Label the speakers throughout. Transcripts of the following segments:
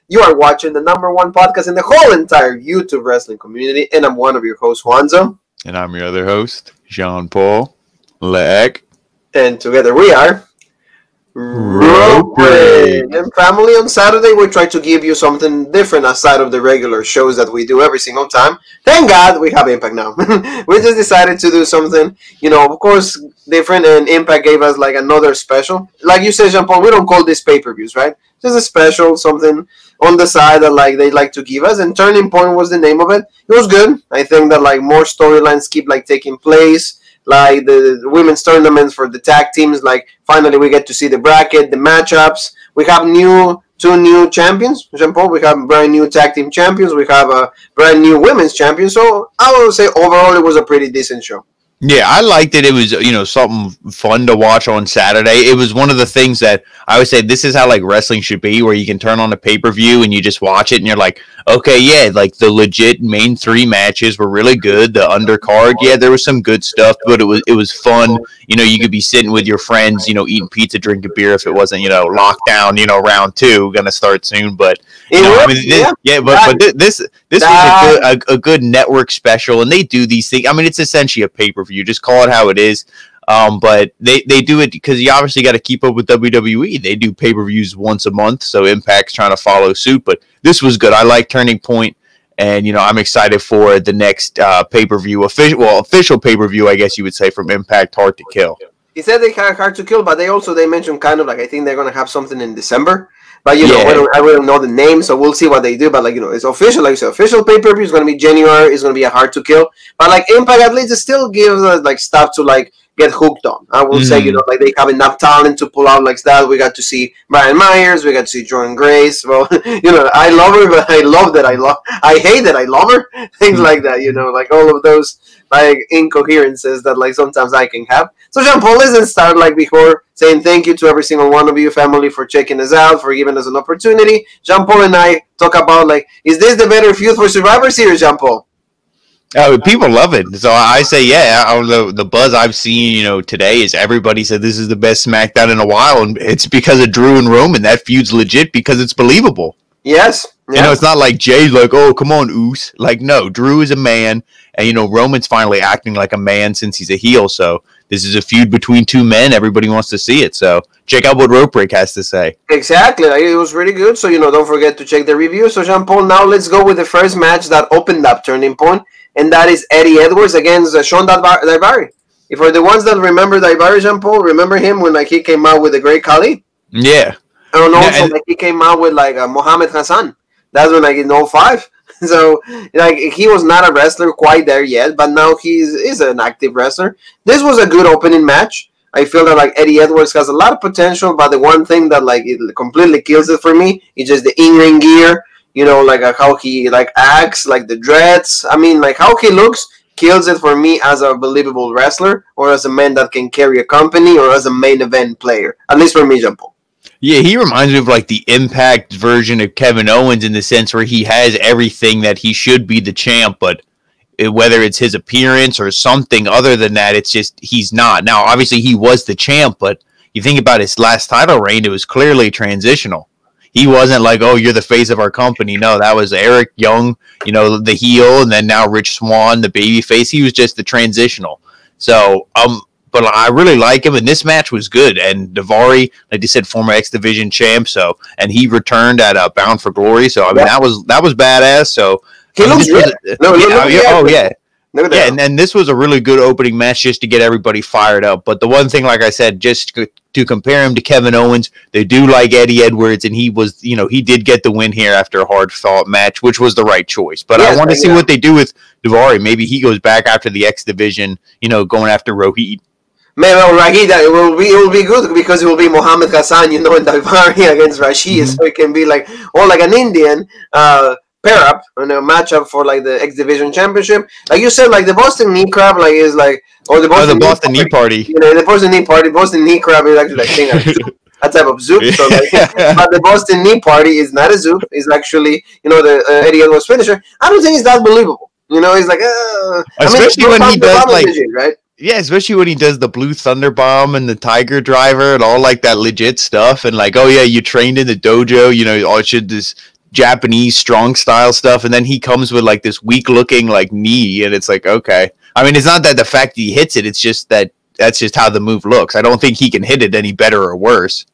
Speaker 1: You are watching the #1 podcast in the whole entire YouTube wrestling community, and I'm one of your hosts, Juanzo.
Speaker 2: And I'm your other host, Jean-Paul Leck.
Speaker 1: And together we are Roman. And family, on Saturday we try to give you something different aside of the regular shows that we do every single time. Thank God we have Impact now. We just decided to do something, of course, different, and Impact gave us like another special. Like you said, Jean-Paul, we don't call this pay-per-views, right? Just a special, something on the side that like they like to give us, and Turning Point was the name of it. It was good. I think that like more storylines keep like taking place. Like the women's tournaments for the tag teams, like finally we get to see the bracket, the matchups. We have two new champions, Jean-Paul. We have brand new tag team champions. We have a brand new women's champion. So I would say overall it was a pretty decent show.
Speaker 2: Yeah, I liked it. It was, something fun to watch on Saturday. It was one of the things that I would say this is how like wrestling should be, where you can turn on a pay-per-view and you just watch it and you're like, okay, yeah, like the legit main 3 matches were really good. The undercard, yeah, there was some good stuff, but it was fun. You could be sitting with your friends, eating pizza, drinking beer if it wasn't, lockdown, round 2 gonna start soon. But this was a good network special, and they do these things. I mean, it's essentially a pay-per-view. Just call it how it is. But they do it because you obviously got to keep up with WWE. They do pay-per-views once a month, so Impact's trying to follow suit. But this was good. I like Turning Point, and I'm excited for the next pay-per-view, official pay-per-view, I guess you would say, from Impact, Hard to Kill.
Speaker 1: He said they had Hard to Kill, but they mentioned kind of like, I think they're gonna have something in December. But I don't know the name, so we'll see what they do. But it's official, like you said, official pay-per-view is gonna be January. It's gonna be a Hard to Kill. But like Impact, at least it still gives us like stuff to like get hooked on. I will say, like they have enough talent to pull out like that. We got to see Brian Myers, we got to see Jordan Grace. Well, I love her, but I hate that I love her. Things like that, like all of those like incoherences that like sometimes I can have. So Jean-Paul, let's start like before saying thank you to every single one of you, family, for checking us out, for giving us an opportunity. Jean-Paul and I talk about like, is this the better feud for Survivor Series, Jean-Paul?
Speaker 2: Oh, people love it. So I say, yeah. The buzz I've seen, today is everybody said this is the best SmackDown in a while, and it's because of Drew and Roman. That feud's legit because it's believable.
Speaker 1: Yes.
Speaker 2: It's not like Jay's like, oh, come on, Oos. Like, no, Drew is a man, and Roman's finally acting like a man since he's a heel. So this is a feud between 2 men. Everybody wants to see it. So check out what Rope Break has to say.
Speaker 1: Exactly. Like, it was really good. So, don't forget to check the review. So, Jean-Paul, now let's go with the first match that opened up Turning Point. And that is Eddie Edwards against Sean Daivari. If for the ones that remember Daivari, Jean-Paul, remember him when like he came out with the Great Khali?
Speaker 2: Yeah.
Speaker 1: And also like he came out with like Mohammed Hassan. That's when like in 05. So like he was not a wrestler quite there yet, but now he is an active wrestler. This was a good opening match. I feel that like Eddie Edwards has a lot of potential, but the one thing that like it completely kills it for me is just the in-ring gear. Like how he like acts, like the dreads. I mean, like how he looks kills it for me as a believable wrestler, or as a man that can carry a company, or as a main event player. At least for me, Jean-Paul.
Speaker 2: Yeah, he reminds me of like the Impact version of Kevin Owens in the sense where he has everything that he should be the champ, but whether it's his appearance or something other than that, it's just he's not. Now, obviously, he was the champ, but you think about his last title reign, it was clearly transitional. He wasn't like, oh, you're the face of our company. No, that was Eric Young, the heel, and then now Rich Swann, the baby face. He was just the transitional. So, but I really like him, and this match was good. And Daivari, like you said, former X Division champ, and he returned at Bound for Glory. So I mean, that was badass. So
Speaker 1: he looks good.
Speaker 2: Yeah, and this was a really good opening match just to get everybody fired up. But the one thing, like I said, just to compare him to Kevin Owens, they do like Eddie Edwards, and he was, he did get the win here after a hard-fought match, which was the right choice. But I want to see what they do with Daivari. Maybe he goes back after the X Division, going after Rohit.
Speaker 1: Maybe Rohit, it will be good because it will be Mohammed Hassan, and Daivari against Rashid, so it can be like an Indian pair up and a matchup for like the X Division Championship. Like you said, like the Boston Knee Crab, like is like, or the Boston Knee Party. The Boston Knee Crab is actually like a type of zoop. So like, but the Boston Knee Party is not a zoop. It's actually the Eddie Edwards finisher. I don't think it's that believable. It's like
Speaker 2: especially when he does like.
Speaker 1: Right?
Speaker 2: Yeah, especially when he does the Blue Thunder Bomb and the Tiger Driver and all like that legit stuff. And like, oh yeah, you trained in the dojo, you know, all should this Japanese strong style stuff. And then he comes with like this weak looking like knee. And it's like, okay. I mean, it's not that the fact that he hits it, it's just that that's just how the move looks. I don't think he can hit it any better or worse.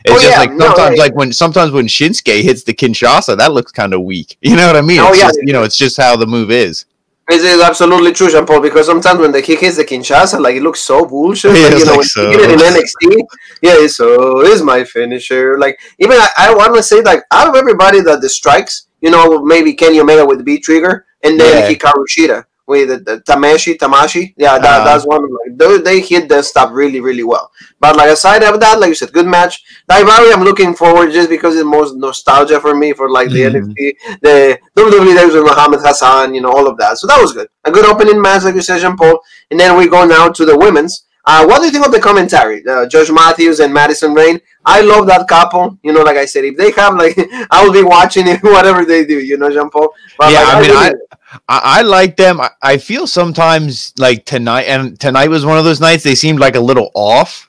Speaker 2: It's just like sometimes when Shinsuke hits the Kinshasa, that looks kind of weak. You know what I mean? It's just, you know, it's just how the move is.
Speaker 1: It is absolutely true, Jean Paul. Because sometimes when the kick hits the Kinshasa, like it looks so bullshit.
Speaker 2: Yeah,
Speaker 1: like, you know,
Speaker 2: like
Speaker 1: when
Speaker 2: so.
Speaker 1: you get it in NXT, yeah, so is my finisher. Like even I want to say, like out of everybody that the strikes, you know, maybe Kenny Omega with the B trigger, and then Hikaru Shida with the Tamashi. Yeah, that's one. Like, they hit that stuff really, really well. But like aside of that, like you said, good match. Daivari, I'm looking forward just because it's most nostalgia for me for like the NXT, the WWE days with Muhammad Hassan, you know, all of that. So that was good. A good opening match, like you said, Jean Paul. And then we go now to the women's. What do you think of the commentary? Josh Matthews and Madison Rayne. I love that couple. You know, like I said, if they have like, I will be watching it, whatever they do. You know, Jean Paul. But,
Speaker 2: yeah,
Speaker 1: like,
Speaker 2: I like them. I feel sometimes like tonight was one of those nights they seemed like a little off.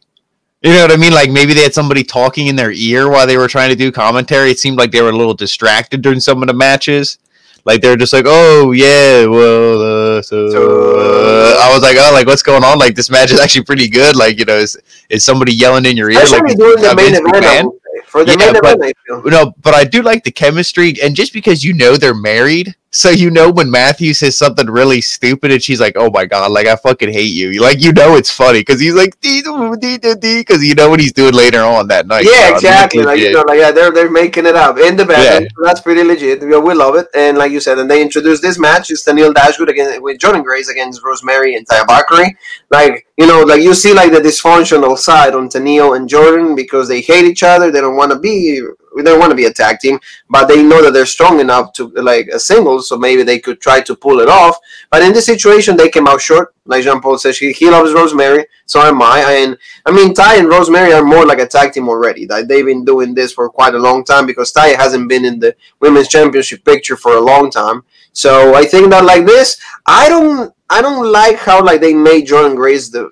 Speaker 2: You know what I mean? Like maybe they had somebody talking in their ear while they were trying to do commentary. It seemed like they were a little distracted during some of the matches. Like they're just like, oh yeah, well, I was like, oh, like what's going on? Like this match is actually pretty good. Like, you know, is somebody yelling in your ear?
Speaker 1: Especially
Speaker 2: like
Speaker 1: doing the main event. For the main event, I feel.
Speaker 2: No, but I do like the chemistry, and just because you know they're married, so you know when Matthew says something really stupid, and she's like, "Oh my god, like I fucking hate you," like you know it's funny because he's like, because you know what he's doing later on that night.
Speaker 1: Yeah, exactly. Like you know, like yeah, they're making it up in the bathroom. Yeah. So that's pretty legit. We love it, and like you said, and they introduced this match. It's Tenille Dashwood against with Jordan Grace against Rosemary and Taya Valkyrie. Like you know, like you see like the dysfunctional side on Tenille and Jordan because they hate each other. They don't want to be a tag team, but they know that they're strong enough to like a singles, so maybe they could try to pull it off. But in this situation, they came out short. Like Jean Paul says, he loves Rosemary, so am I. And I mean, Ty and Rosemary are more like a tag team already. Like, they've been doing this for quite a long time because Ty hasn't been in the women's championship picture for a long time. So I think that like this, I don't like how like they made Jordan Grace the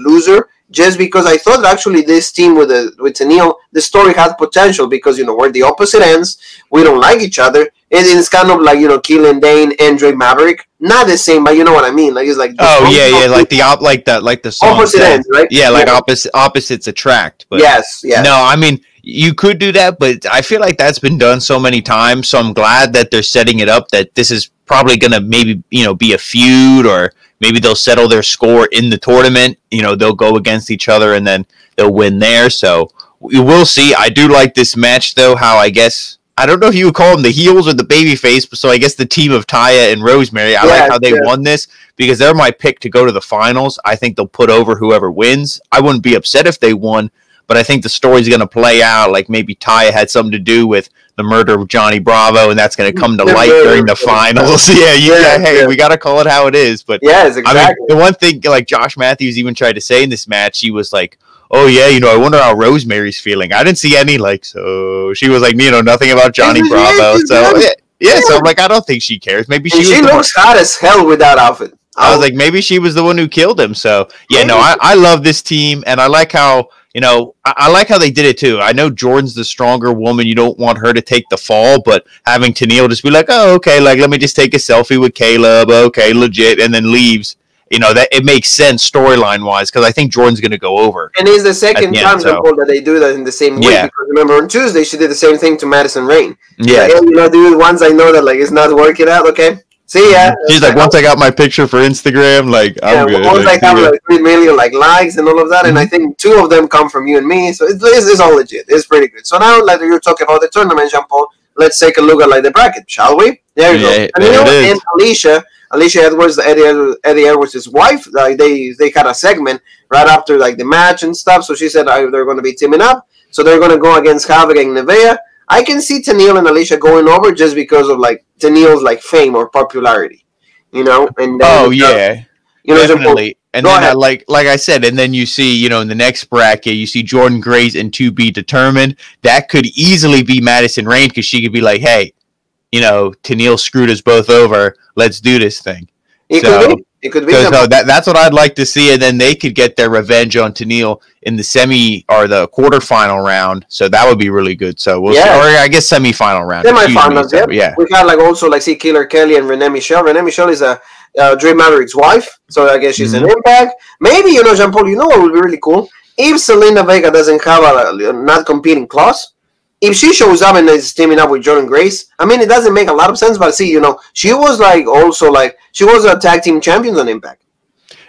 Speaker 1: loser. Just because I thought actually this team with Tenille, the story had potential because, you know, we're the opposite ends. We don't like each other. It's kind of like, you know, Keelan Dane and Drake Maverick. Not the same, but you know what I mean. Like it's like
Speaker 2: like the song
Speaker 1: opposite ends, right?
Speaker 2: Yeah, like opposites attract. But
Speaker 1: yes.
Speaker 2: No, I mean you could do that, but I feel like that's been done so many times. So I'm glad that they're setting it up that this is probably gonna maybe, you know, be a feud, or maybe they'll settle their score in the tournament. You know, they'll go against each other and then they'll win there. So we will see. I do like this match, though, how I don't know if you would call them the heels or the babyface, but so I guess the team of Taya and Rosemary. I like how they won this because they're my pick to go to the finals. I think they'll put over whoever wins. I wouldn't be upset if they won, but I think the story's going to play out like maybe Taya had something to do with the murder of Johnny Bravo, and that's going to come to light during the finals. Hey, we got to call it how it is. But
Speaker 1: yes, exactly.
Speaker 2: I mean, the one thing, like Josh Matthews even tried to say in this match, he was like, oh yeah, you know, I wonder how Rosemary's feeling. I didn't see any so she was like, you know, nothing about Johnny Bravo. So so I'm like, I don't think she cares. Maybe she
Speaker 1: looks hot as hell with that outfit.
Speaker 2: I was like, maybe she was the one who killed him. So yeah, no, I love this team, and I like how, you know, I like how they did it too. I know Jordan's the stronger woman. You don't want her to take the fall, but having Tenille just be like, oh, okay, like let me just take a selfie with Caleb. Okay, legit, and then leaves. You know, that it makes sense storyline wise because I think Jordan's going to go over.
Speaker 1: And it's the second time that they do that in the same week. Yeah. Because remember on Tuesday she did the same thing to Madison Rayne.
Speaker 2: Yeah,
Speaker 1: like, you know, dude. Once I know that like it's not working out, okay. See ya.
Speaker 2: She's like, once I got my picture for Instagram, like I'm good.
Speaker 1: Once I have like 3 million like likes and all of that, and I think 2 of them come from you and me, so it's all legit. It's pretty good. So now, like you're talking about the tournament, Jean Paul, let's take a look at like the bracket, shall we? There you go. And Alicia Edwards, Eddie Edwards' wife, like they had a segment right after like the match and stuff. So she said they're going to be teaming up. So they're going to go against Havoc and Nevaeh. I can see Tenille and Alicia going over just because of like Tenille's like fame or popularity, you know. And then,
Speaker 2: you know, definitely. And then like I said, and then you see, you know, in the next bracket, you see Jordan Grace and To Be Determined. That could easily be Madison Rayne because she could be like, hey, you know, Tenille screwed us both over. Let's do this thing.
Speaker 1: It could be.
Speaker 2: So that's what I'd like to see, and then they could get their revenge on Tennille in the semi or the quarterfinal round. So that would be really good. So we'll see, or I guess semifinal round.
Speaker 1: Semifinals, yeah. We got like also like see Killer Kelly and Renee Michelle. Renee Michelle is a Dream Maverick's wife, so I guess she's an Impact. Maybe Jean Paul. You know what would be really cool if Selena Vega doesn't have a not competing clause. If she shows up and is teaming up with Jordan Grace, I mean, it doesn't make a lot of sense. But see, she was she was a tag team champion on Impact.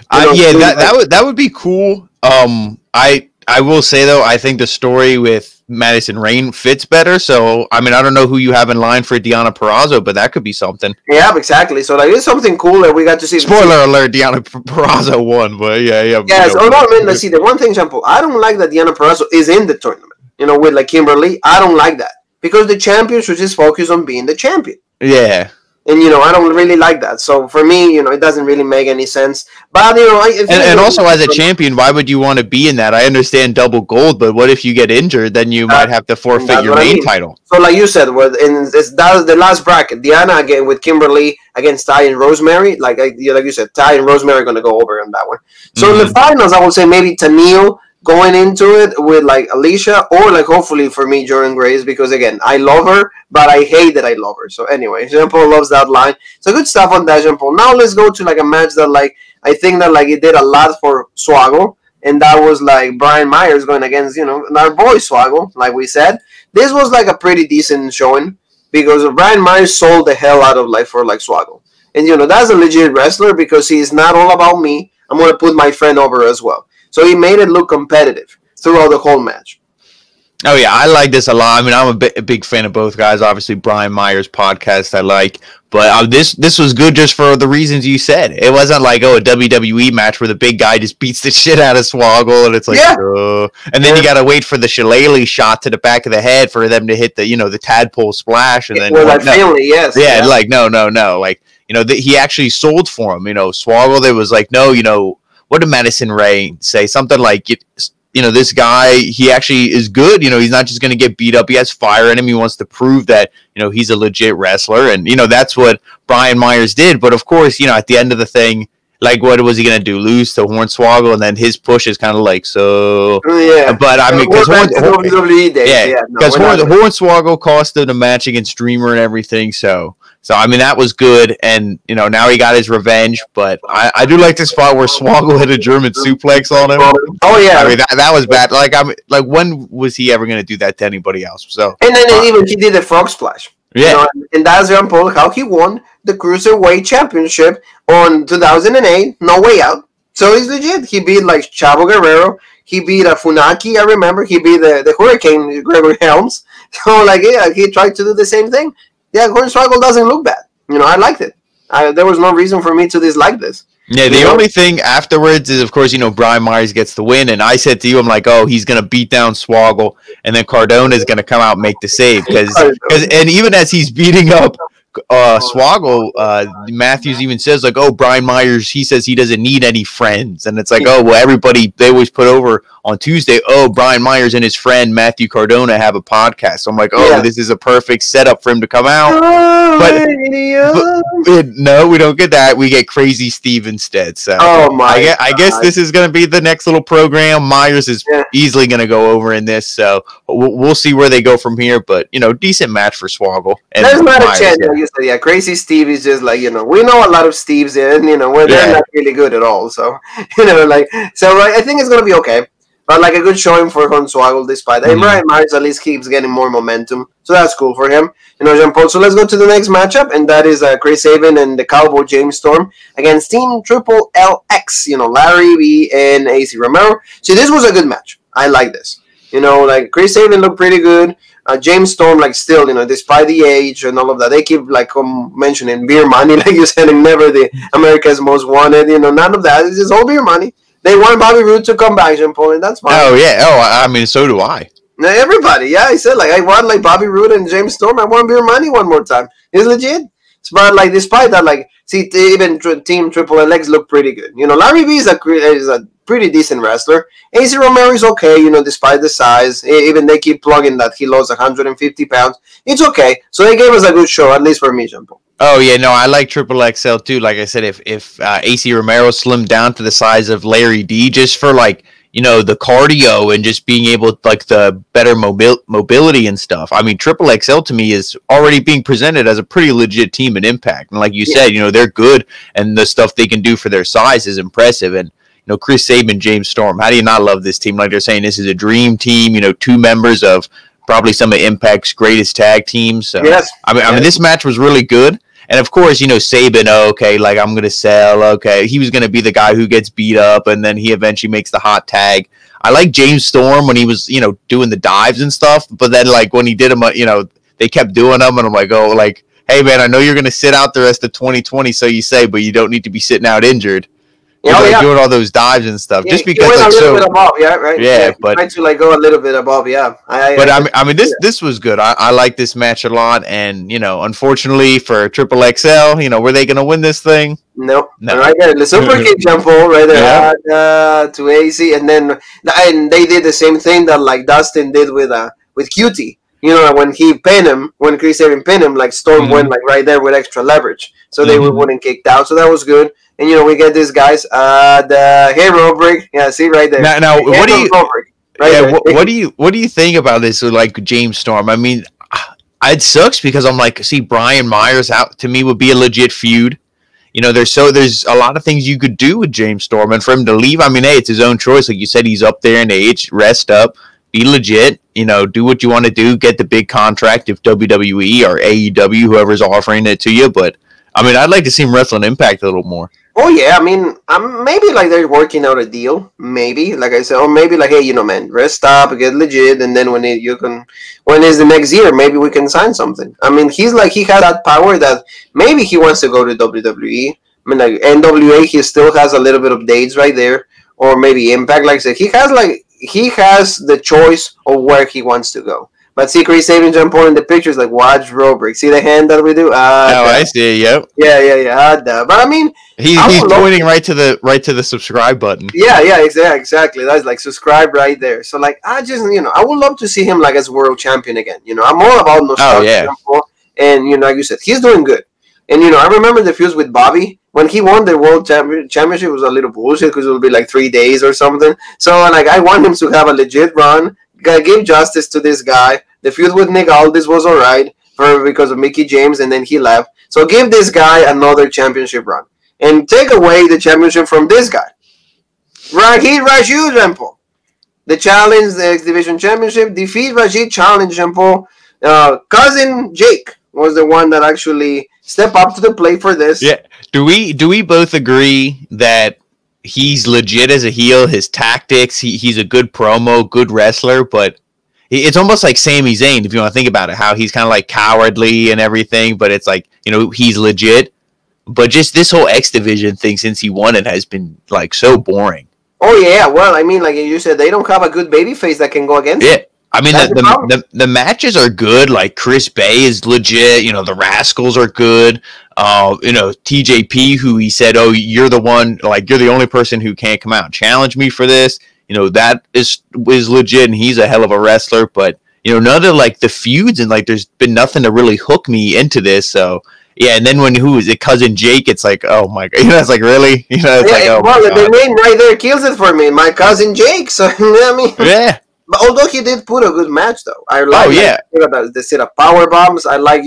Speaker 2: That would be cool. I will say though, I think the story with Madison Rayne fits better. So I mean, I don't know who you have in line for Deonna Purrazzo, but that could be something.
Speaker 1: Yeah, exactly. So like, it's something cool that we got to see.
Speaker 2: Spoiler alert: Deonna Purrazzo won, but yeah.
Speaker 1: Yes. Let's see. The one thing, Shampoo, I don't like that Deonna Purrazzo is in the tournament. With like Kimberly, I don't like that because the champion should just focus on being the champion.
Speaker 2: Yeah.
Speaker 1: And I don't really like that. So for me, it doesn't really make any sense. But
Speaker 2: and also as a champion, why would you want to be in that? I understand double gold, but what if you get injured? Then you might have to forfeit your main title.
Speaker 1: So like you said, that was the last bracket. Deonna again with Kimberly against Ty and Rosemary. Like you said, Ty and Rosemary are going to go over on that one. So in the finals, I would say maybe Tennille going into it with like Alicia or like hopefully for me Jordan Grace, because again I love her but I hate that I love her. So anyway, Jean Paul loves that line. So good stuff on that, Jean Paul. Now let's go to like a match that like I think that like it did a lot for Swaggle, and that was like Brian Myers going against our boy Swaggle. Like we said, this was like a pretty decent showing because Brian Myers sold the hell out of for Swaggle, and that's a legit wrestler because he's not all about me. I'm gonna put my friend over as well. So he made it look competitive throughout the whole match.
Speaker 2: Oh, yeah, I like this a lot. I mean, I'm a big fan of both guys. Obviously, Brian Myers' podcast I like. But this was good just for the reasons you said. It wasn't like, a WWE match where the big guy just beats the shit out of Swaggle. And it's like, And then you got to wait for the shillelagh shot to the back of the head for them to hit the, the tadpole splash. And then
Speaker 1: family, yes.
Speaker 2: Yeah, like, no. Like, he actually sold for him. Swaggle, there was like, no, what did Madison Rayne say? Something like, this guy, he actually is good. He's not just going to get beat up. He has fire in him. He wants to prove that, he's a legit wrestler. And, that's what Brian Myers did. But, of course, at the end of the thing, like, what was he going to do? Lose to Hornswoggle? And then his push is kind of like, so.
Speaker 1: Yeah.
Speaker 2: But, I mean, because Hornswoggle cost him the match against Dreamer and everything. So, I mean, that was good, and, now he got his revenge, but I do like the spot where Swaggle hit a German suplex on him.
Speaker 1: Oh, yeah.
Speaker 2: I mean, that was bad. Like, when was he ever going to do that to anybody else? So,
Speaker 1: and then even he did the frog splash.
Speaker 2: Yeah.
Speaker 1: And that's Jean Paul, how he won the Cruiserweight Championship on 2008, No Way Out. So he's legit. He beat, Chavo Guerrero. He beat Funaki, I remember. He beat the Hurricane, Gregory Helms. So, he tried to do the same thing. Yeah, Hornswoggle doesn't look bad. I liked it. There was no reason for me to dislike this.
Speaker 2: Yeah, the only thing afterwards is, of course, Brian Myers gets the win. And I said to you, I'm like, oh, he's going to beat down Swaggle. And then Cardona is going to come out and make the save. And even as he's beating up Swaggle, Matthews even says, like, oh, Brian Myers, he says he doesn't need any friends. And it's like, oh, well, everybody, they always put over on Tuesday, oh, Brian Myers and his friend Matthew Cardona have a podcast. So I'm like, this is a perfect setup for him to come out. But no, we don't get that. We get Crazy Steve instead. So I guess this is going to be the next little program. Myers is easily going to go over in this. So we'll see where they go from here. But, decent match for Swaggle. And
Speaker 1: there's not a chance. You said, Crazy Steve is just like, we know a lot of Steves in, where they're not really good at all. So, I think it's going to be okay. But a good showing for Hornswoggle despite that. Brian Myers at least keeps getting more momentum. So that's cool for him. Jean Paul. So let's go to the next matchup, and that is Chris Sabin and the Cowboy James Storm against Team Triple LX, Larry B and AC Romero. See, this was a good match. I like this. Chris Sabin looked pretty good. James Storm, still, despite the age and all of that, they keep, mentioning beer money, like you said, and never the America's Most Wanted, none of that. It's just all beer money. They want Bobby Roode to come back, Jean Paul, and that's fine.
Speaker 2: Oh, yeah. Oh, I mean, so do I.
Speaker 1: Now, everybody, yeah. I said, I want, Bobby Roode and James Storm. I want beer money one more time. It's legit. But, despite that, see, even Team Triple LX look pretty good. Larry B is a pretty decent wrestler. AC Romero is okay, despite the size. Even they keep plugging that he lost 150 pounds. It's okay. So they gave us a good show, at least for me, Jean Paul.
Speaker 2: Oh yeah, no, I like Triple XL too. Like I said, if AC Romero slimmed down to the size of Larry D, just for like the cardio and just being able to, like the better mobility and stuff. I mean, Triple XL to me is already being presented as a pretty legit team in Impact, and like you said, they're good, and the stuff they can do for their size is impressive. And Chris Sabin, James Storm, how do you not love this team? Like they're saying, this is a dream team. 2 members of probably some of Impact's greatest tag teams. So,
Speaker 1: yes,
Speaker 2: I mean, this match was really good. And of course, Sabin, okay, like I'm going to sell, okay. He was going to be the guy who gets beat up, and then he eventually makes the hot tag. I like James Storm when he was, doing the dives and stuff, but then, like, when he did them, they kept doing them, and I'm like, oh, like, hey, man, I know you're going to sit out the rest of 2020, so you say, but you don't need to be sitting out injured. Doing all those dives and stuff, just because
Speaker 1: like, a little bit above, right?
Speaker 2: Yeah, but
Speaker 1: trying to like go a little bit above,
Speaker 2: I mean, this was good. I like this match a lot, and unfortunately for Triple XL, were they going to win this thing?
Speaker 1: No. Right there, the super kick jump right there to AC, and they did the same thing that like Dustin did with QT. When he pinned him, when Chris Sabin pinned him, like Storm went like right there with extra leverage, so they wouldn't kicked out. So that was good. And we get these guys, the hero break. Yeah, see right there.
Speaker 2: Now what do you what do you think about this? Like James Storm. I mean, it sucks because I'm like, see, Brian Myers out to me would be a legit feud. There's a lot of things you could do with James Storm, and for him to leave, I mean, hey, it's his own choice. Like you said, he's up there in age, rest up, be legit. Do what you want to do, get the big contract if WWE or AEW, whoever's offering it to you. But I mean, I'd like to see him wrestle in Impact a little more.
Speaker 1: Oh yeah, I mean, maybe like they're working out a deal. Maybe, like I said, or maybe like, hey, man, rest up, get legit, and then when it's the next year, maybe we can sign something. I mean, he has that power that maybe he wants to go to WWE. I mean, like NWA, he still has a little bit of dates right there, or maybe Impact. Like I said, he has the choice of where he wants to go. But see, Chris Sabin jump on in the pictures like watch Robert. See the hand that we do?
Speaker 2: I see. Yep.
Speaker 1: Yeah. But I mean,
Speaker 2: he's pointing right to the subscribe button.
Speaker 1: Yeah, exactly. That's like subscribe right there. So like, I would love to see him like as world champion again. I'm all about nostalgia.
Speaker 2: Oh, yeah.
Speaker 1: And like you said, he's doing good. And I remember the fuse with Bobby when he won the world championship. Was a little bullshit because it would be like 3 days or something. So like, I want him to have a legit run. Give justice to this guy. The feud with Nick Aldis was alright because of Mickey James, and then he left. So give this guy another championship run and take away the championship from this guy. Rashid Rampo. The challenge, the X Division Championship. Defeat Rashid, challenge Rampo. Cousin Jake was the one that actually stepped up to the plate for this.
Speaker 2: Yeah. Do we both agree that he's legit as a heel? His tactics, he's a good promo, good wrestler, but it's almost like Sami Zayn, if you want to think about it, how he's kind of like cowardly and everything, but it's like, he's legit. But just this whole X Division thing since he won it has been like so boring.
Speaker 1: Oh, yeah. Well, I mean, like you said, they don't have a good babyface that can go against him.
Speaker 2: I mean, the matches are good. Like Chris Bay is legit. The Rascals are good. TJP, who he said, oh, you're the one, like you're the only person who can't come out and challenge me for this. That is legit, and he's a hell of a wrestler. But none of like the feuds and like there's been nothing to really hook me into this. So yeah, and then when who is it, Cousin Jake? It's like, oh my god, it's like really, it's like, oh
Speaker 1: well,
Speaker 2: my god.
Speaker 1: The name right there kills it for me. My Cousin Jake. So I mean,
Speaker 2: yeah.
Speaker 1: But although he did put a good match, though, I like the set of power bombs. I like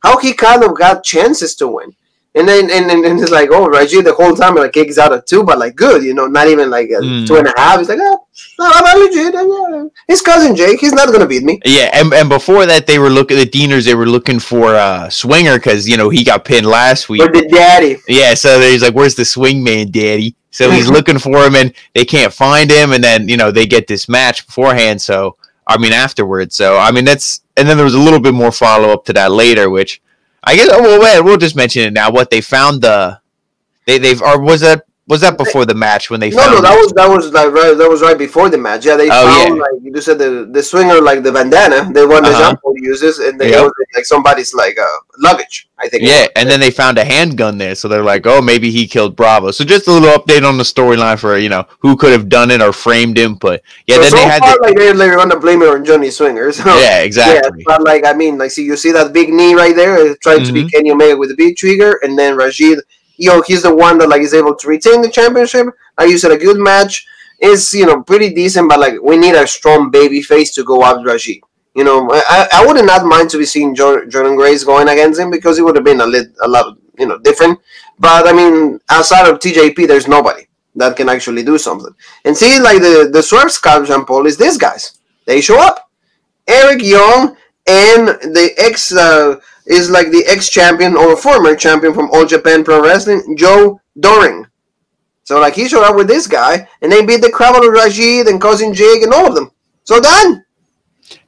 Speaker 1: how he kind of got chances to win. And then and it's like, oh, Rashid the whole time like kicks out at 2, but like good, not even like 2.5. He's like, oh, I'm legit. Yeah. His Cousin Jake, he's not gonna beat me.
Speaker 2: Yeah, and before that, they were looking at the Deaners. They were looking for Swinger because he got pinned last week.
Speaker 1: Or the daddy.
Speaker 2: Yeah, so he's like, where's the swing man, daddy? So he's looking for him, and they can't find him. And then they get this match beforehand. So I mean, afterwards. So I mean, and then there was a little bit more follow up to that later, which. I guess we'll just mention it now. What they found was that was that before the match when they
Speaker 1: No,
Speaker 2: found
Speaker 1: that was right before the match. Yeah, they found like you said the swinger, like the bandana, the one that Jean Paul uses, and it was like somebody's like luggage, I think.
Speaker 2: Yeah, and then they found a handgun there, so they're like, oh, maybe he killed Bravo. So just a little update on the storyline for who could have done it or framed him, but yeah, then they had
Speaker 1: like they're gonna blame it on Johnny Swinger. So,
Speaker 2: yeah, exactly.
Speaker 1: Yeah, but like I mean, like you see that big knee right there, it tried to be Kenny Omega with the big trigger, and then Rashid. He's the one that like is able to retain the championship. Like you said, a good match is pretty decent, but like we need a strong baby face to go up Rashid. I would not mind to be seeing Jordan Grace going against him because it would have been a lot different. But I mean, outside of TJP, there's nobody that can actually do something. And see, like the swerve scalp Jean Paul is these guys. They show up. Eric Young and the is like the ex-champion or former champion from All Japan Pro Wrestling, Joe Doring. So like he showed up with this guy, and they beat the crap out of Rashid and Cousin Jake and all of them. So done.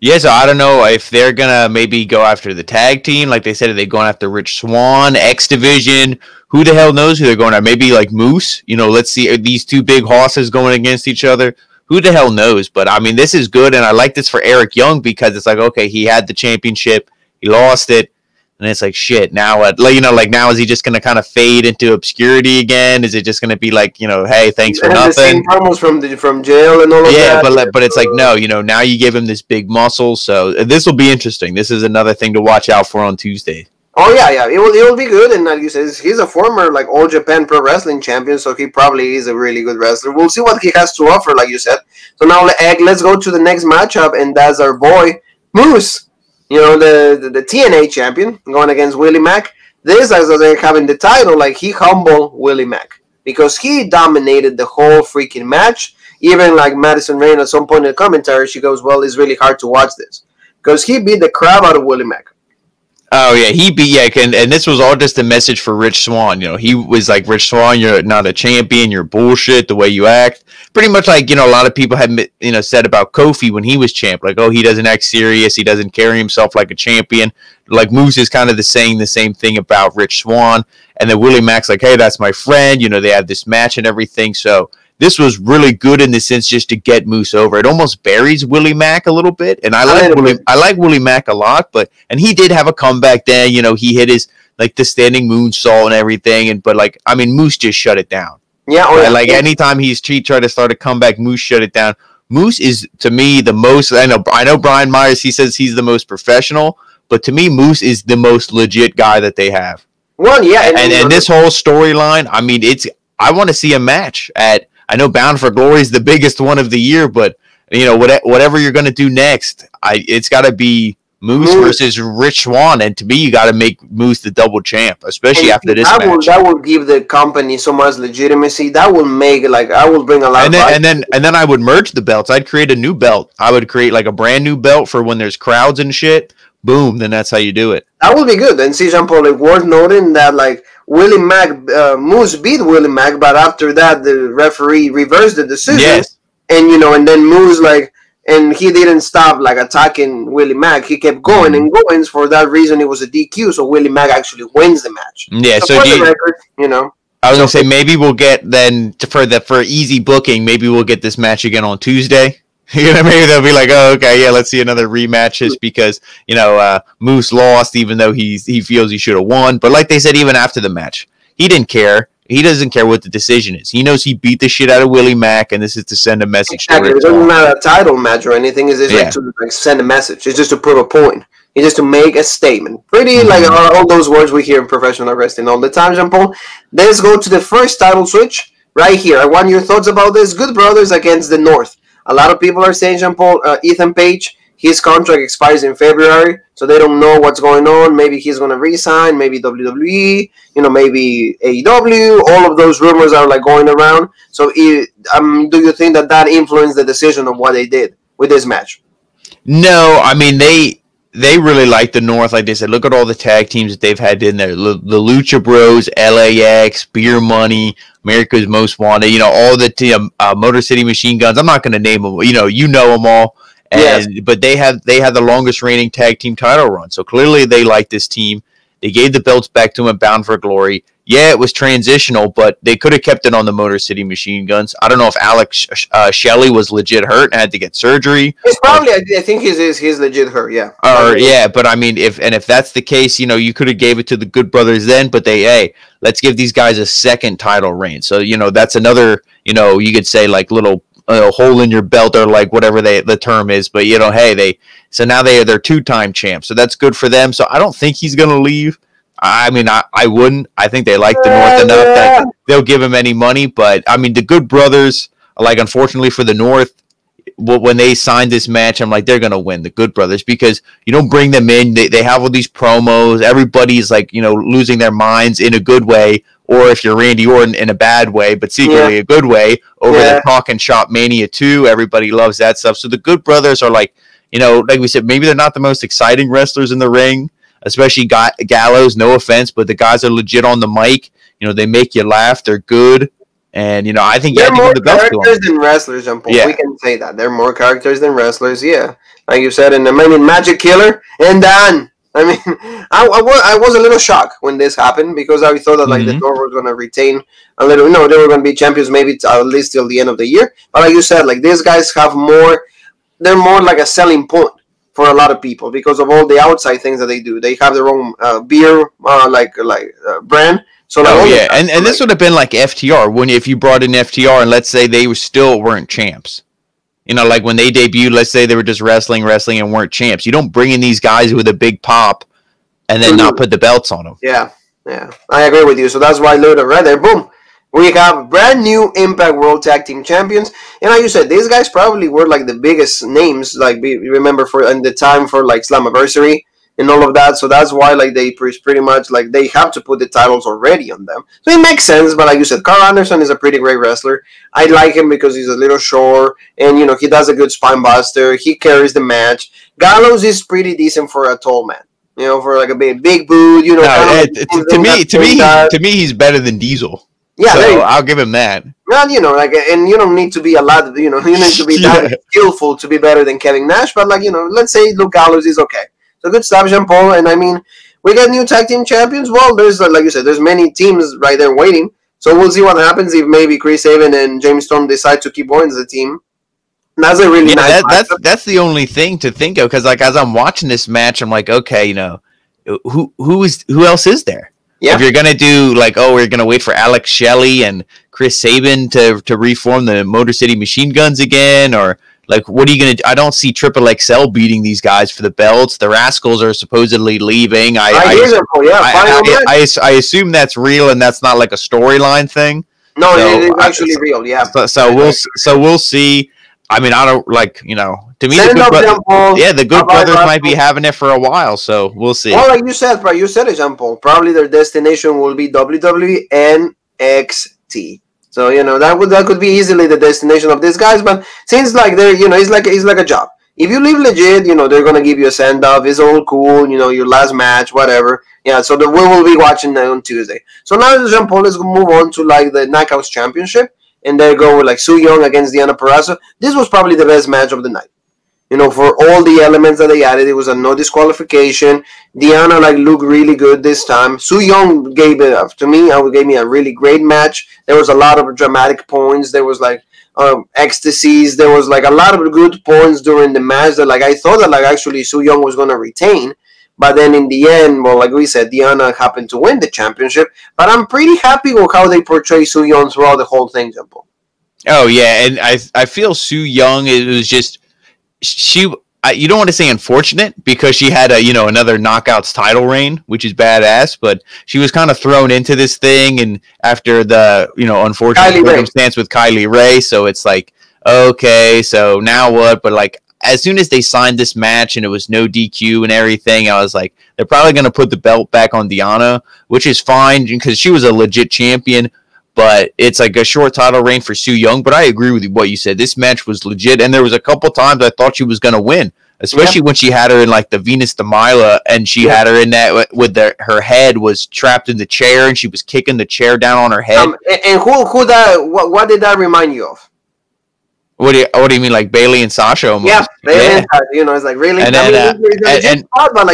Speaker 2: Yeah, so I don't know if they're gonna maybe go after the tag team, like they said, are they going after Rich Swann, X Division? Who the hell knows who they're going after? Maybe like Moose. Let's see, are these two big horses going against each other? Who the hell knows? But I mean, this is good, and I like this for Eric Young because it's like, okay, he had the championship, he lost it. And it's like, shit, now what? Now is he just going to kind of fade into obscurity again? Is it just going to be like, hey, thanks for nothing? The same
Speaker 1: promos from jail and all of that.
Speaker 2: Yeah, but it's like, no, now you give him this big muscle. So this will be interesting. This is another thing to watch out for on Tuesday.
Speaker 1: Oh, yeah. It will be good. And like you said, he's a former like All Japan Pro Wrestling champion, so he probably is a really good wrestler. We'll see what he has to offer, like you said. So now, let's go to the next matchup, and that's our boy, Moose. The TNA champion going against Willie Mack. This, as they're having the title, like he humbled Willie Mack because he dominated the whole freaking match. Even like Madison Rain at some point in the commentary, she goes, well, it's really hard to watch this because he beat the crap out of Willie Mack.
Speaker 2: Oh, yeah, and this was all just a message for Rich Swann. He was like, Rich Swann, you're not a champion, you're bullshit, the way you act. Pretty much like, a lot of people had, said about Kofi when he was champ. Like, oh, he doesn't act serious, he doesn't carry himself like a champion. Like, Moose is kind of saying the same thing about Rich Swann. And then Willie Mack's like, hey, that's my friend. They had this match and everything. So this was really good in the sense just to get Moose over. It almost buries Willie Mack a little bit, and I like Willie Mack a lot. And he did have a comeback then. He hit his like the standing moonsault and everything. But like, I mean, Moose just shut it down.
Speaker 1: Yeah,
Speaker 2: like anytime he tried to start a comeback, Moose shut it down. Moose is to me the most. I know Brian Myers. He says he's the most professional, but to me, Moose is the most legit guy that they have.
Speaker 1: Well, yeah,
Speaker 2: and this whole storyline. I mean, I want to see a match at. I know Bound for Glory is the biggest one of the year, but whatever you're going to do next, it's got to be Moose versus Rich Swann, and to me, you got to make Moose the double champ, especially after this match.
Speaker 1: That will give the company so much legitimacy. That will make I will bring a lot.
Speaker 2: And then I would merge the belts. I'd create a new belt. I would create like a brand new belt for when there's crowds and shit. Boom. Then that's how you do it.
Speaker 1: That would be good. And see, Jean Paul, worth noting that like. Willie Mack, Moose beat Willie Mack, but after that, the referee reversed the decision.
Speaker 2: Yes.
Speaker 1: And, and then Moose, and he didn't stop, attacking Willie Mack. He kept going and going. For that reason, it was a DQ, so Willie Mack actually wins the match.
Speaker 2: Yeah,
Speaker 1: so for the record,
Speaker 2: I was going to say, maybe we'll get, then, for easy booking, maybe we'll get this match again on Tuesday. Maybe they'll be like, oh, okay, yeah, let's see another rematch just because, Moose lost even though he feels he should have won. But like they said, even after the match, he didn't care. He doesn't care what the decision is. He knows he beat the shit out of Willie Mack, and this is to send a message to Rich.
Speaker 1: It doesn't matter a title match or anything. It's just to send a message. It's just to prove a point. It's just to make a statement. Pretty like all those words we hear in professional wrestling all the time, Jean Paul. Let's go to the first title switch right here. I want your thoughts about this. Good Brothers against the North. A lot of people are saying, Jean Paul, Ethan Page, his contract expires in February, so they don't know what's going on. Maybe he's going to resign, maybe WWE, maybe AEW. All of those rumors are going around. So do you think that influenced the decision of what they did with this match?
Speaker 2: No, I mean, they really like the North. Like they said, look at all the tag teams that they've had in there. The Lucha Bros, LAX, Beer Money, America's Most Wanted, all the Motor City Machine Guns. I'm not going to name them. You know them all. But they have the longest reigning tag team title run. So clearly they like this team. They gave the belts back to him at Bound for Glory. Yeah, it was transitional, but they could have kept it on the Motor City Machine Guns. I don't know if Alex Shelley was legit hurt and had to get surgery.
Speaker 1: He's probably, I think he's legit hurt, yeah.
Speaker 2: But I mean, if that's the case, you could have gave it to the Good Brothers then, but let's give these guys a second title reign. So, that's another, you could say like little hole in your belt or like whatever the term is, but so now they're 2-time champs. So that's good for them. So I don't think he's going to leave. I mean, I wouldn't. I think they like the North enough that they'll give him any money. But, I mean, the Good Brothers, like, unfortunately for the North, when they signed this match, I'm like, they're going to win, the Good Brothers, because you don't bring them in. They have all these promos. Everybody's, like, losing their minds in a good way, or if you're Randy Orton, in a bad way, but secretly a good way, over the Talking Shop Mania 2. Everybody loves that stuff. So the Good Brothers are, like, like we said, maybe they're not the most exciting wrestlers in the ring, especially Gallows, no offense, but the guys are legit on the mic. They make you laugh. They're good. And, I think
Speaker 1: they're more
Speaker 2: the
Speaker 1: characters than wrestlers, Jean-Paul.
Speaker 2: Yeah.
Speaker 1: We can say that. They're more characters than wrestlers, yeah. Like you said, and I mean, Magic Killer and Dan. I mean, I was a little shocked when this happened because I thought that, like, the North was going to retain a little, they were going to be champions maybe at least till the end of the year. But like you said, like, these guys have they're more like a selling point for a lot of people because of all the outside things that they do. They have their own beer brand. So
Speaker 2: and this would have been like FTR if you brought in FTR and let's say they weren't champs. Like when they debuted, let's say they were just wrestling and weren't champs. You don't bring in these guys with a big pop and then not put the belts on them.
Speaker 1: Yeah, I agree with you. So that's why right there, boom. We have brand new Impact World Tag Team Champions. And like you said, these guys probably were like the biggest names, like remember in the time for like Slammiversary and all of that. So that's why like they pretty much like they have to put the titles already on them. So it makes sense. But like you said, Carl Anderson is a pretty great wrestler. I like him because he's a little short and he does a good spine buster. He carries the match. Gallows is pretty decent for a tall man. For like a big boot.
Speaker 2: To me, he's better than Diesel.
Speaker 1: Yeah,
Speaker 2: so I'll give him that.
Speaker 1: Well, and you don't need to be you need to be that skillful to be better than Kevin Nash. But let's say Luke Gallows is okay. So good stuff, Jean Paul. And I mean, we got new tag team champions. Well, there's like you said, there's many teams right there waiting. So we'll see what happens if maybe Chris Sabin and James Storm decide to keep going as a team. That's a really nice.
Speaker 2: That's the only thing to think of because like as I'm watching this match, I'm like, okay, who else is there? Yeah. If you're going to do like, we're going to wait for Alex Shelley and Chris Sabin to reform the Motor City Machine Guns again, or like, what are you going to do? I don't see Triple XL beating these guys for the belts. The Rascals are supposedly leaving. I assume that's real and that's not like a storyline thing.
Speaker 1: No, it is actually real, yeah.
Speaker 2: So we'll see. I mean, I don't like, to me, the Good Brothers might be having it for a while, so we'll see.
Speaker 1: Well, like you said it, Jean-Paul. Probably their destination will be WWE NXT. So, that could be easily the destination of these guys, but since like they're, it's like a job. If you leave legit, they're going to give you a send-off. It's all cool, your last match, whatever. Yeah, so we will be watching that on Tuesday. So now, Jean-Paul, let's move on to like the Knockouts Championship. And they go with like Su Yung against Diana Purazzo. This was probably the best match of the night. For all the elements that they added, it was a no disqualification. Diana looked really good this time. Su Yung gave me a really great match. There was a lot of dramatic points. There was ecstasies. There was a lot of good points during the match that I thought that actually Su Yung was gonna retain. But then in the end, well, like we said, Diana happened to win the championship. But I'm pretty happy with how they portray Su Yung throughout the whole thing, Jumbo.
Speaker 2: Oh, yeah. And I feel Su Yung, it was just, you don't want to say unfortunate because she had another Knockouts title reign, which is badass. But she was kind of thrown into this thing. And after the, unfortunate circumstance with Kylie Ray. So it's like, okay, so now what? But as soon as they signed this match and it was no DQ and everything, I was like, they're probably going to put the belt back on Diana, which is fine because she was a legit champion, but it's like a short title reign for Su Yung. But I agree with what you said. This match was legit, and there was a couple times I thought she was going to win, especially when she had her in the Venus de Milo, and she had her in that with her head was trapped in the chair, and she was kicking the chair down on her head.
Speaker 1: And what did that remind you of?
Speaker 2: What do you mean, like Bailey and Sasha? Almost?
Speaker 1: Yeah, Bailey and Sasha, it's like really.
Speaker 2: And
Speaker 1: but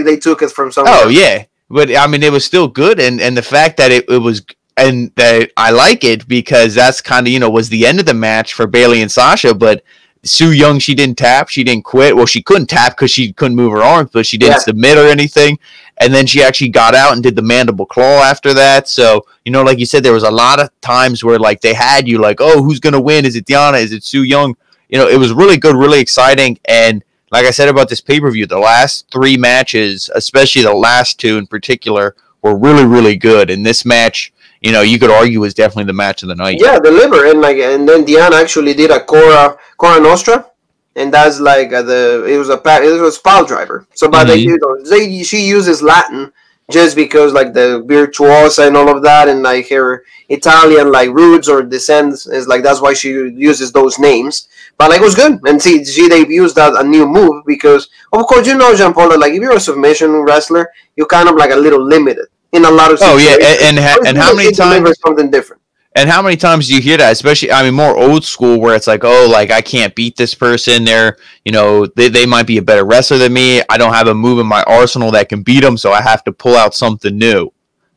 Speaker 1: they took it from somewhere.
Speaker 2: Oh yeah, But I mean, it was still good, and the fact that it was, and that I like it because that's kind of was the end of the match for Bayley and Sasha. But Su Yung, she didn't tap, she didn't quit. Well, she couldn't tap because she couldn't move her arms, but she didn't submit or anything. And then she actually got out and did the mandible claw after that. So like you said, there was a lot of times where like they had you like, oh, who's gonna win? Is it Diana? Is it Su Yung? It was really good, really exciting, and like I said about this pay-per-view, the last 3 matches, especially the last 2 in particular, were really, really good. And this match, you could argue was definitely the match of the night.
Speaker 1: Yeah, deliver. And then Diana actually did a Cora Nostra, and that's like it was pile driver. So, but she uses Latin just because like the virtuosa and all of that, and like her Italian like roots or descents is like that's why she uses those names. But like it was good, and see they used that a new move because of course Jean Paul, like if you're a submission wrestler, you're kind of like a little limited in a lot of situations.
Speaker 2: Oh yeah, and how many times
Speaker 1: something different.
Speaker 2: And how many times do you hear that? Especially, I mean, more old school, where it's like, oh, like I can't beat this person. They're, they might be a better wrestler than me. I don't have a move in my arsenal that can beat them, so I have to pull out something new.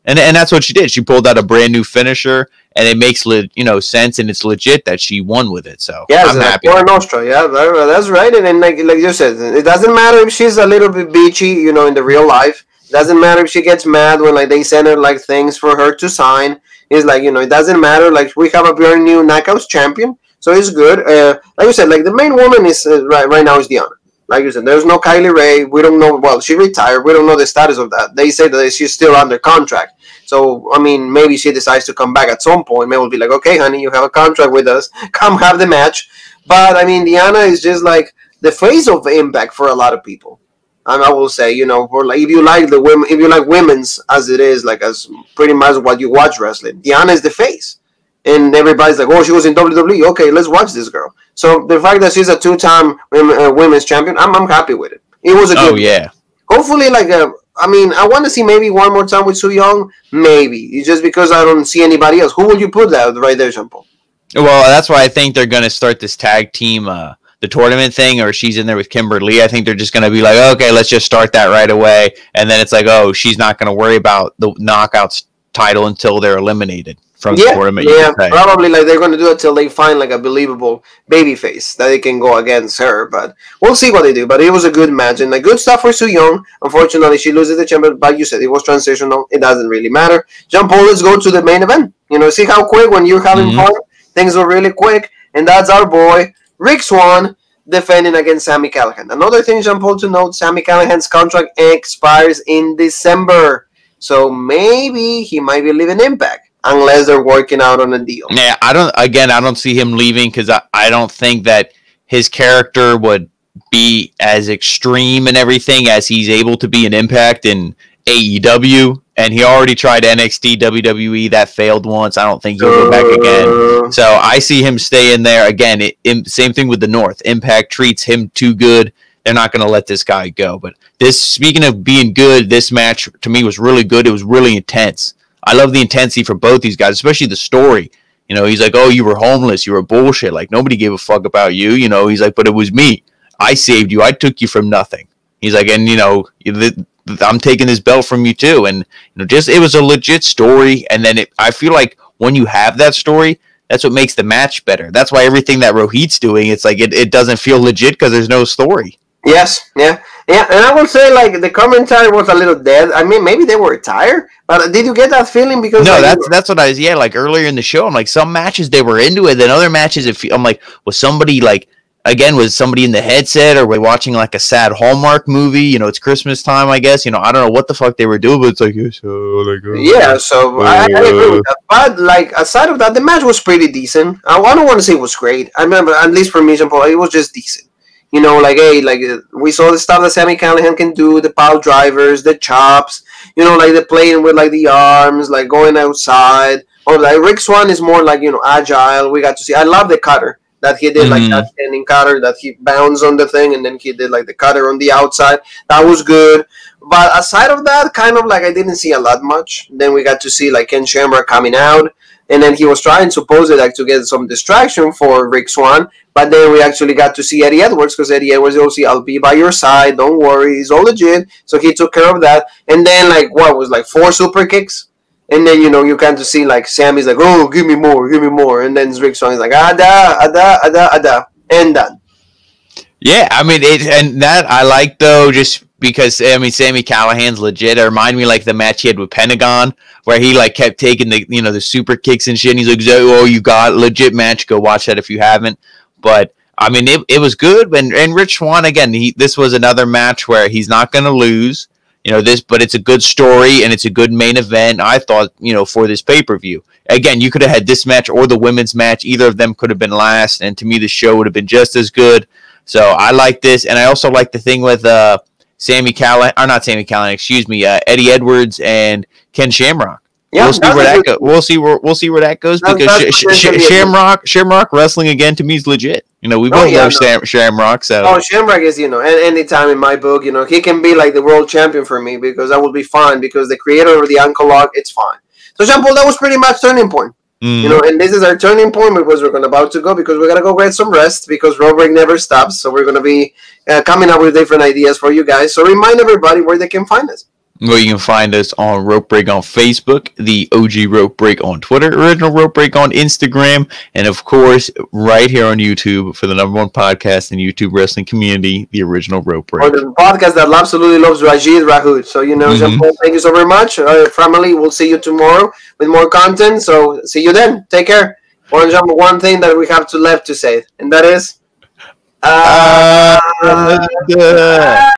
Speaker 2: And that's what she did. She pulled out a brand new finisher, and it makes sense, and it's legit that she won with it. So
Speaker 1: yeah,
Speaker 2: I'm happy.
Speaker 1: Nostra, yeah, that's right. And then like you said, it doesn't matter if she's a little bit bitchy, in the real life. It doesn't matter if she gets mad when like they send her like things for her to sign. It's like, it doesn't matter. Like, we have a brand new Knockouts champion, so it's good. Like you said, like, the main woman is right now is Diana. Like you said, there's no Kylie Ray. We don't know. Well, she retired. We don't know the status of that. They say that she's still under contract. So, I mean, maybe she decides to come back at some point. Maybe we'll be like, okay, honey, you have a contract with us. Come have the match. But, I mean, Diana is just like the face of Impact for a lot of people. I will say, for like if you like the women, if you like women's as it is, like as pretty much what you watch wrestling, Diana is the face, and everybody's like, oh, she was in WWE. Okay, let's watch this girl. So the fact that she's a 2-time women's champion, I'm happy with it. It was a good.
Speaker 2: Oh yeah.
Speaker 1: Hopefully, like I mean, I want to see maybe one more time with Su Yung. Maybe it's just because I don't see anybody else. Who will you put that right there, Jean Paul?
Speaker 2: Well, that's why I think they're going to start this tag team. The tournament thing, or she's in there with Kimberly. I think they're just going to be like, okay, let's just start that right away. And then it's like, oh, she's not going to worry about the Knockouts title until they're eliminated from the tournament.
Speaker 1: Yeah, probably like they're going to do it till they find like a believable baby face that they can go against her. But we'll see what they do. But it was a good match and like good stuff for Su Yung. Unfortunately, she loses the champion, but you said it was transitional. It doesn't really matter. Jean Paul, let's go to the main event. See how quick when you're having fun, things are really quick. And that's our boy, Rick Swann, defending against Sami Callihan. Another thing, Jean Paul, to note, Sami Callihan's contract expires in December. So maybe he might be leaving Impact unless they're working out on a deal.
Speaker 2: Yeah, I don't see him leaving because I don't think that his character would be as extreme and everything as he's able to be in Impact in AEW. And he already tried NXT, WWE. That failed once. I don't think he'll go back again. So I see him staying there. Again, same thing with the North. Impact treats him too good. They're not going to let this guy go. But speaking of being good, this match to me was really good. It was really intense. I love the intensity for both these guys, especially the story. He's like, oh, you were homeless. You were bullshit. Like, nobody gave a fuck about you. He's like, but it was me. I saved you. I took you from nothing. He's like, and, I'm taking this belt from you too. And it was a legit story. And then I feel like when you have that story, that's what makes the match better. That's why everything that Rohit's doing, it's like it doesn't feel legit because there's no story.
Speaker 1: Yes, yeah. And I will say like the commentary was a little dead. I mean, maybe they were tired, but did you get that feeling? Because
Speaker 2: no, that's what like earlier in the show. I'm like, some matches they were into it, then other matches I'm like, was somebody like. Again, was somebody in the headset, or were they watching like a sad Hallmark movie? It's Christmas time, I guess. I don't know what the fuck they were doing, but it's like,
Speaker 1: yeah, so I agree with that. But like aside of that, the match was pretty decent. I don't want to say it was great. I remember, at least for me, Jean Paul, it was just decent. Like, hey, like we saw the stuff that Sami Callihan can do, the pile drivers, the chops, like the playing with like the arms, like going outside. Or like Rick Swann is more like, agile. We got to see. I love the cutter. that he did like that standing cutter that he bounced on the thing, and then he did like the cutter on the outside. That was good. But aside of that, kind of like I didn't see a lot much. Then we got to see like Ken Shamrock coming out, and then he was trying supposedly like to get some distraction for Rick Swann. But then we actually got to see Eddie Edwards, because Eddie Edwards will see, I'll be by your side, don't worry, he's all legit. So he took care of that. And then like what was like 4 super kicks. And then, you know, you kind of see like Sammy's like, oh, give me more. And then Rick Swann is like, ada, and done.
Speaker 2: Yeah, I mean, and that I like, though, just because, I mean, Sami Callihan's legit. It reminded me like the match he had with Pentagon, where he like kept taking the, you know, the super kicks and shit. And he's like, oh, you got a legit match. Go watch that if you haven't. But I mean, it was good. And Rich Swann, again, this was another match where he's not going to lose. You know, but it's a good story and it's a good main event, I thought, you know, for this pay-per-view. Again, you could have had this match or the women's match. Either of them could have been last, and to me, the show would have been just as good. So I like this, and I also like the thing with Sami Callihan, or not Sami Callihan, excuse me, Eddie Edwards and Ken Shamrock.
Speaker 1: Yeah,
Speaker 2: we'll see where that goes. We'll see where that goes, because Shamrock wrestling again to me is legit. You know, we both love Shamrock. So
Speaker 1: Shamrock is, you know, and anytime in my book, you know, he can be like the world champion for me, because that will be fine, because the creator of the ankle lock, it's fine. So Jean Paul, that was pretty much turning point. You know, and this is our turning point, because we're about to go, because we're gonna go get some rest, because road break never stops. So we're gonna be coming up with different ideas for you guys. So remind everybody where they can find us.
Speaker 2: Well, you can find us on Rope Break on Facebook, the OG Rope Break on Twitter, Original Rope Break on Instagram, and of course, right here on YouTube for the #1 podcast in the YouTube wrestling community, the Original Rope Break.
Speaker 1: Or the podcast that absolutely loves Rajid Rahud. So, you know, Jean-Paul, thank you so very much. Family, we'll see you tomorrow with more content. So, see you then. Take care. One thing that we have left to say, and that is...